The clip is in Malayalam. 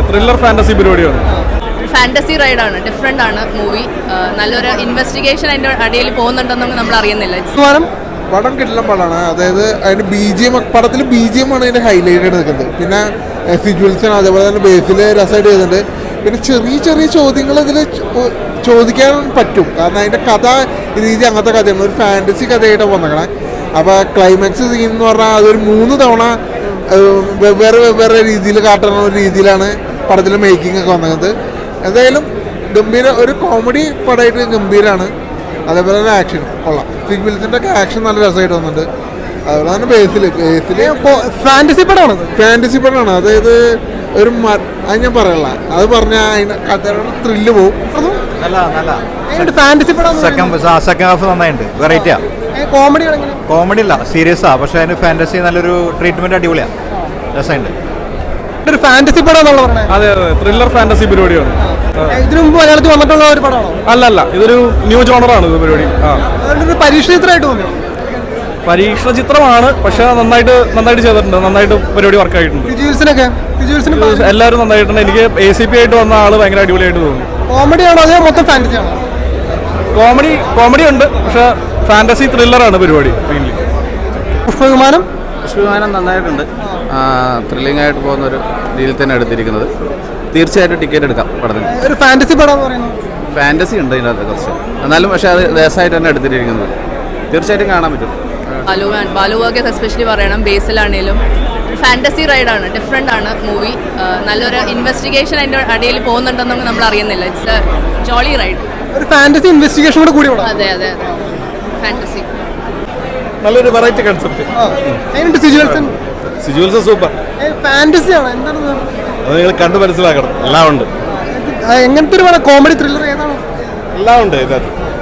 ത്രില്ലർ ഫാന്റസി പരിപാടിയാണ്. ഫാന്റസി റൈഡാണ്, ഡിഫറെൻ്റ് ആണ് മൂവി. നല്ലൊരു ഇൻവെസ്റ്റിഗേഷൻ അതിൻ്റെ അടിയിൽ പോകുന്നുണ്ടെന്നൊന്നും നമ്മൾ അറിയുന്നില്ല. പടം കിട്ടുന്ന പടമാണ്. അതായത് അതിൻ്റെ BGM, പടത്തിൽ BGM ആണ് അതിൻ്റെ ഹൈലൈറ്റ് ആയിട്ട് നിൽക്കുന്നത്. പിന്നെ സിജുവൽസൺ അതേപോലെ തന്നെ ബേസിൽ രസമായിട്ട് ചെയ്തിട്ടുണ്ട്. പിന്നെ ചെറിയ ചെറിയ ചോദ്യങ്ങൾ ഇതിൽ ചോദിക്കാൻ പറ്റും. കാരണം അതിൻ്റെ കഥ രീതി അങ്ങനത്തെ കഥയാണ്, ഒരു ഫാൻറ്റസി കഥയായിട്ടാണ് വന്നേക്കണേ. അപ്പോൾ ക്ലൈമാക്സ് സീൻ എന്ന് പറഞ്ഞാൽ അതൊരു 3 തവണ വെവ്വേറെ രീതിയിൽ കാട്ടുന്ന ഒരു രീതിയിലാണ് പടത്തിലെ മേക്കിംഗ് ഒക്കെ വന്നത്. എന്തായാലും ഗംഭീര ഒരു കോമഡി പടമായിട്ട് ഗംഭീരമാണ്. അതേപോലെ തന്നെ ആക്ഷൻ കൊള്ളാം. സിഗ്വിൽസിൻ്റെ ഒക്കെ ആക്ഷൻ നല്ല രസമായിട്ട് വന്നിട്ടുണ്ട്. അതുപോലെ തന്നെ ബേസിൽ ഫാൻറ്റസി പടമാണ്. അതായത് ഒരു അത് ഞാൻ പറയല്ല, അത് പറഞ്ഞാൽ അതിൻ്റെ കഥയുടെ ത്രില്ല് പോകും. ഫാന്റസി പടം സെക്കൻഡ് ഹാഫ് നന്നായിട്ടുണ്ട്, വെറൈറ്റിയാ. കോമഡി ഇല്ല, സീരിയസാ. പക്ഷെ അതിന് ഫാന്റസി നല്ലൊരു ട്രീറ്റ്മെന്റ് അടിപൊളിയാണ്, രസമുണ്ട്. ഒരു ഫാന്റസി പടം അതെ, ത്രില്ലർ ഫാന്റസി പരിപാടിയാണ്. ഇതിനു മുമ്പ് മലയാളത്തിൽ വന്നിട്ടുള്ള ഒരു പടമാണോ? അല്ല, ഇതൊരു ന്യൂ ജോണറാണ് ഇത് പരിപാടി. പരീക്ഷണ ചിത്രമായിട്ട് തോന്നിയോ? പരീക്ഷണ ചിത്രമാണ്, പക്ഷെ നന്നായിട്ട് ചെയ്തിട്ടുണ്ട്. നന്നായിട്ട് പരിപാടി വർക്ക് ആയിട്ടുണ്ട്. എല്ലാവരും നന്നായിട്ടുണ്ട്. എനിക്ക് ACP ആയിട്ട് വന്ന ആള് ഭയങ്കര അടിപൊളിയായിട്ട് തോന്നി. കോമഡിയാണോ അതോ മൊത്തം ഫാന്റസി ആണോ? കോമഡി ഉണ്ട്, പക്ഷെ ഫാന്റസി ത്രില്ലറാണ് പരിപാടി. പുഷ്പവിമാനം നന്നായിട്ടുണ്ട്. ത്രില്ലിംഗ് ആയിട്ട് പോകുന്ന ഒരു രീതിയിൽ തന്നെ എടുത്തിരിക്കുന്നത്. തീർച്ചയായിട്ടും ടിക്കറ്റ് എടുക്കാം പടത്തിന്. ഒരു ഫാന്റസി പടം എന്ന് പറയുന്നത് ഫാന്റസി ഉണ്ട് ഇതിനകത്ത് കുറച്ച്, എന്നാലും പക്ഷേ അത് രസമായിട്ട് തന്നെ എടുത്തിരിക്കുന്നത്. തീർച്ചയായിട്ടും കാണാൻ പറ്റും. ബാലുവൊക്കെ എസ്പെഷ്യലി പറയണം. ബേസിലാണേലും ഫാന്റസി റൈഡാണ്, ഡിഫറെൻ്റ് ആണ് മൂവി. നല്ലൊരു ഇൻവെസ്റ്റിഗേഷൻ അതിൻ്റെ അടിയിൽ പോകുന്നുണ്ടെന്നൊന്നും നമ്മൾ അറിയുന്നില്ല. It's A Jolly ride. ഒരു ഫാന്റസി ഇൻവെസ്റ്റിഗേഷൻ കൂടെ കൂടി. അതെ ഫാന്റസി. നല്ലൊരു വെറൈറ്റി കൺസെപ്റ്റ്. സിജുവൽസൺ സൂപ്പർ. ഫാന്റസി ആണ്, എന്താണ് അത് നിങ്ങൾ കണ്ടു മനസ്സിലാക്കണം. എല്ലാം ഉണ്ട്. എങ്ങനത്തെ ഒരു കോമഡി ത്രില്ലർ ഏതാണ്? എല്ലാം ഉണ്ട് ഇതിനകത്ത്.